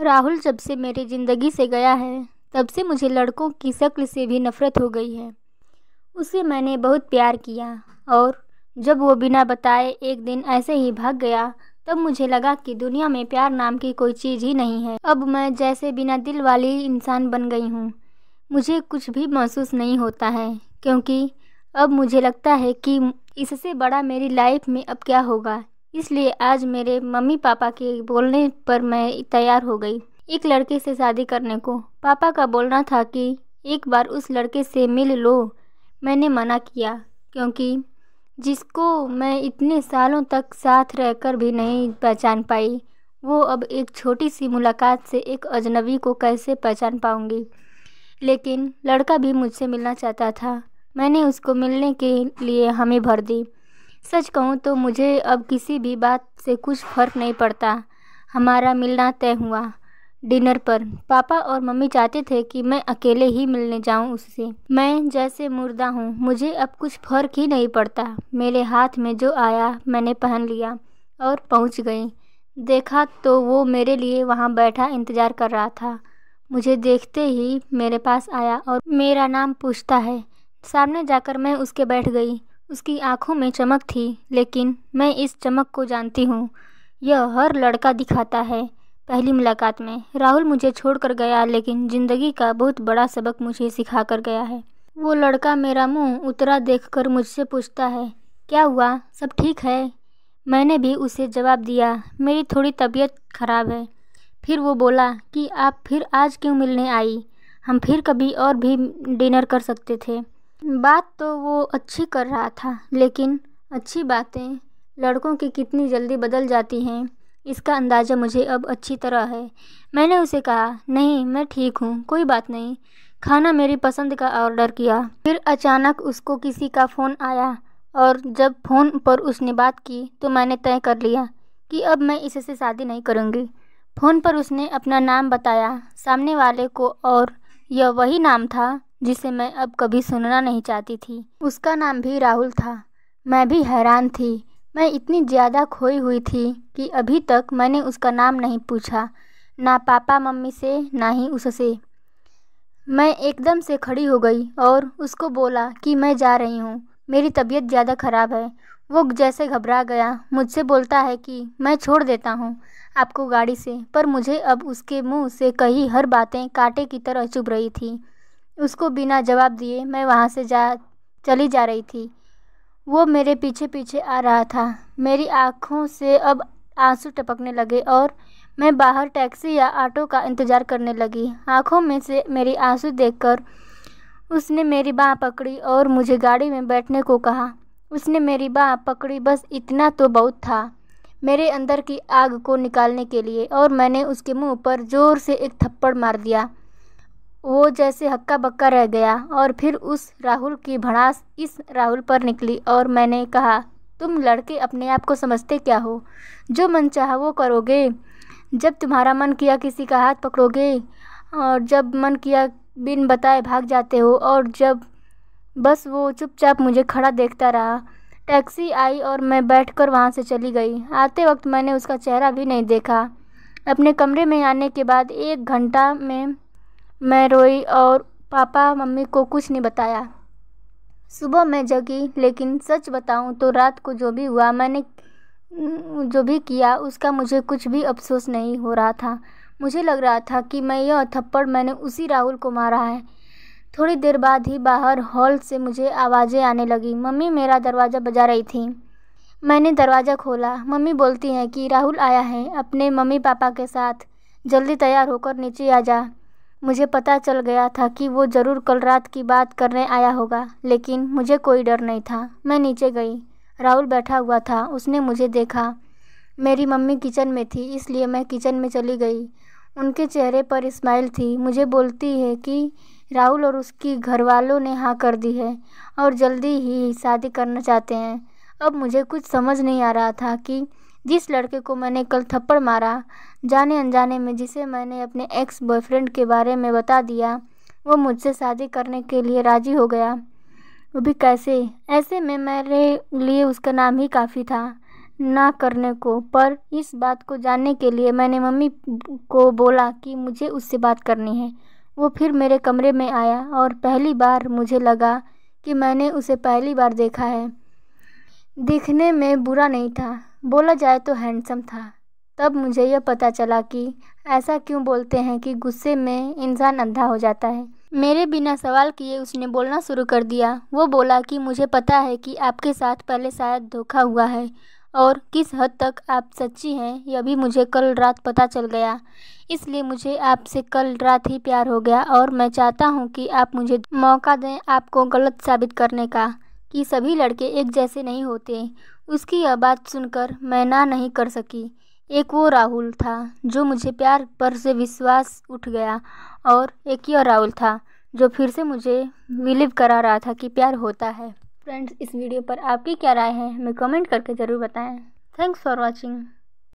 राहुल जब से मेरी ज़िंदगी से गया है, तब से मुझे लड़कों की शक्ल से भी नफ़रत हो गई है। उसे मैंने बहुत प्यार किया और जब वो बिना बताए एक दिन ऐसे ही भाग गया, तब मुझे लगा कि दुनिया में प्यार नाम की कोई चीज़ ही नहीं है। अब मैं जैसे बिना दिल वाली इंसान बन गई हूँ। मुझे कुछ भी महसूस नहीं होता है, क्योंकि अब मुझे लगता है कि इससे बड़ा मेरी लाइफ में अब क्या होगा। इसलिए आज मेरे मम्मी पापा के बोलने पर मैं तैयार हो गई एक लड़के से शादी करने को। पापा का बोलना था कि एक बार उस लड़के से मिल लो। मैंने मना किया, क्योंकि जिसको मैं इतने सालों तक साथ रहकर भी नहीं पहचान पाई, वो अब एक छोटी सी मुलाकात से एक अजनबी को कैसे पहचान पाऊंगी। लेकिन लड़का भी मुझसे मिलना चाहता था। मैंने उसको मिलने के लिए हामी भर दी। सच कहूँ तो मुझे अब किसी भी बात से कुछ फ़र्क नहीं पड़ता। हमारा मिलना तय हुआ। डिनर पर पापा और मम्मी चाहते थे कि मैं अकेले ही मिलने जाऊं उससे। मैं जैसे मुर्दा हूँ, मुझे अब कुछ फ़र्क ही नहीं पड़ता। मेरे हाथ में जो आया मैंने पहन लिया और पहुँच गई। देखा तो वो मेरे लिए वहाँ बैठा इंतज़ार कर रहा था। मुझे देखते ही मेरे पास आया और मेरा नाम पूछता है। सामने जाकर मैं उसके बैठ गई। उसकी आंखों में चमक थी, लेकिन मैं इस चमक को जानती हूँ। यह हर लड़का दिखाता है पहली मुलाकात में। राहुल मुझे छोड़कर गया, लेकिन ज़िंदगी का बहुत बड़ा सबक मुझे सिखा कर गया है। वो लड़का मेरा मुंह उतरा देखकर मुझसे पूछता है, क्या हुआ, सब ठीक है? मैंने भी उसे जवाब दिया, मेरी थोड़ी तबीयत खराब है। फिर वो बोला कि आप फिर आज क्यों मिलने आई? हम फिर कभी और भी डिनर कर सकते थे। बात तो वो अच्छी कर रहा था, लेकिन अच्छी बातें लड़कों की कितनी जल्दी बदल जाती हैं, इसका अंदाज़ा मुझे अब अच्छी तरह है। मैंने उसे कहा, नहीं मैं ठीक हूँ, कोई बात नहीं। खाना मेरी पसंद का ऑर्डर किया। फिर अचानक उसको किसी का फ़ोन आया और जब फ़ोन पर उसने बात की तो मैंने तय कर लिया कि अब मैं इससे शादी नहीं करूँगी। फ़ोन पर उसने अपना नाम बताया सामने वाले को, और यह वही नाम था जिसे मैं अब कभी सुनना नहीं चाहती थी। उसका नाम भी राहुल था। मैं भी हैरान थी। मैं इतनी ज़्यादा खोई हुई थी कि अभी तक मैंने उसका नाम नहीं पूछा, ना पापा मम्मी से ना ही उससे। मैं एकदम से खड़ी हो गई और उसको बोला कि मैं जा रही हूँ, मेरी तबीयत ज़्यादा ख़राब है। वो जैसे घबरा गया, मुझसे बोलता है कि मैं छोड़ देता हूँ आपको गाड़ी से, पर मुझे अब उसके मुंह से कही हर बातें कांटे की तरह चुभ रही थी। उसको बिना जवाब दिए मैं वहाँ से चली जा रही थी। वो मेरे पीछे पीछे आ रहा था। मेरी आँखों से अब आंसू टपकने लगे और मैं बाहर टैक्सी या ऑटो का इंतज़ार करने लगी। आँखों में से मेरी आंसू देखकर उसने मेरी बाँह पकड़ी और मुझे गाड़ी में बैठने को कहा। उसने मेरी बाँह पकड़ी, बस इतना तो बहुत था मेरे अंदर की आग को निकालने के लिए, और मैंने उसके मुंह पर ज़ोर से एक थप्पड़ मार दिया। वो जैसे हक्का बक्का रह गया और फिर उस राहुल की भड़ास इस राहुल पर निकली और मैंने कहा, तुम लड़के अपने आप को समझते क्या हो? जो मन चाहा वो करोगे। जब तुम्हारा मन किया किसी का हाथ पकड़ोगे, और जब मन किया बिन बताए भाग जाते हो, और जब बस वो चुपचाप मुझे खड़ा देखता रहा। टैक्सी आई और मैं बैठकर वहाँ से चली गई। आते वक्त मैंने उसका चेहरा भी नहीं देखा। अपने कमरे में आने के बाद 1 घंटा में मैं रोई और पापा मम्मी को कुछ नहीं बताया। सुबह मैं जगी, लेकिन सच बताऊं तो रात को जो भी हुआ, मैंने जो भी किया, उसका मुझे कुछ भी अफसोस नहीं हो रहा था। मुझे लग रहा था कि मैं यह थप्पड़ मैंने उसी राहुल को मारा है। थोड़ी देर बाद ही बाहर हॉल से मुझे आवाज़ें आने लगी। मम्मी मेरा दरवाज़ा बजा रही थी। मैंने दरवाज़ा खोला। मम्मी बोलती हैं कि राहुल आया है अपने मम्मी पापा के साथ, जल्दी तैयार होकर नीचे आ जा। मुझे पता चल गया था कि वो ज़रूर कल रात की बात करने आया होगा, लेकिन मुझे कोई डर नहीं था। मैं नीचे गई। राहुल बैठा हुआ था। उसने मुझे देखा। मेरी मम्मी किचन में थी, इसलिए मैं किचन में चली गई। उनके चेहरे पर स्माइल थी। मुझे बोलती है कि राहुल और उसकी घरवालों ने हाँ कर दी है और जल्दी ही शादी करना चाहते हैं। अब मुझे कुछ समझ नहीं आ रहा था कि जिस लड़के को मैंने कल थप्पड़ मारा, जाने अनजाने में जिसे मैंने अपने एक्स बॉयफ्रेंड के बारे में बता दिया, वो मुझसे शादी करने के लिए राज़ी हो गया। वो भी कैसे? ऐसे में मेरे लिए उसका नाम ही काफ़ी था। ना करने को। पर इस बात को जानने के लिए मैंने मम्मी को बोला कि मुझे उससे बात करनी है। वो फिर मेरे कमरे में आया और पहली बार मुझे लगा कि मैंने उसे पहली बार देखा है। दिखने में बुरा नहीं था, बोला जाए तो हैंडसम था। तब मुझे यह पता चला कि ऐसा क्यों बोलते हैं कि गुस्से में इंसान अंधा हो जाता है। मेरे बिना सवाल किए उसने बोलना शुरू कर दिया। वो बोला कि मुझे पता है कि आपके साथ पहले शायद धोखा हुआ है और किस हद तक आप सच्ची हैं यह भी मुझे कल रात पता चल गया। इसलिए मुझे आपसे कल रात ही प्यार हो गया और मैं चाहता हूँ कि आप मुझे मौका दें आपको गलत साबित करने का कि सभी लड़के एक जैसे नहीं होते। उसकी यह बात सुनकर मैं ना नहीं कर सकी। एक वो राहुल था जो मुझे प्यार पर से विश्वास उठ गया और एक यह राहुल था जो फिर से मुझे बिलीव करा रहा था कि प्यार होता है। फ्रेंड्स, इस वीडियो पर आपकी क्या राय है हमें कमेंट करके ज़रूर बताएं। Thanks for watching.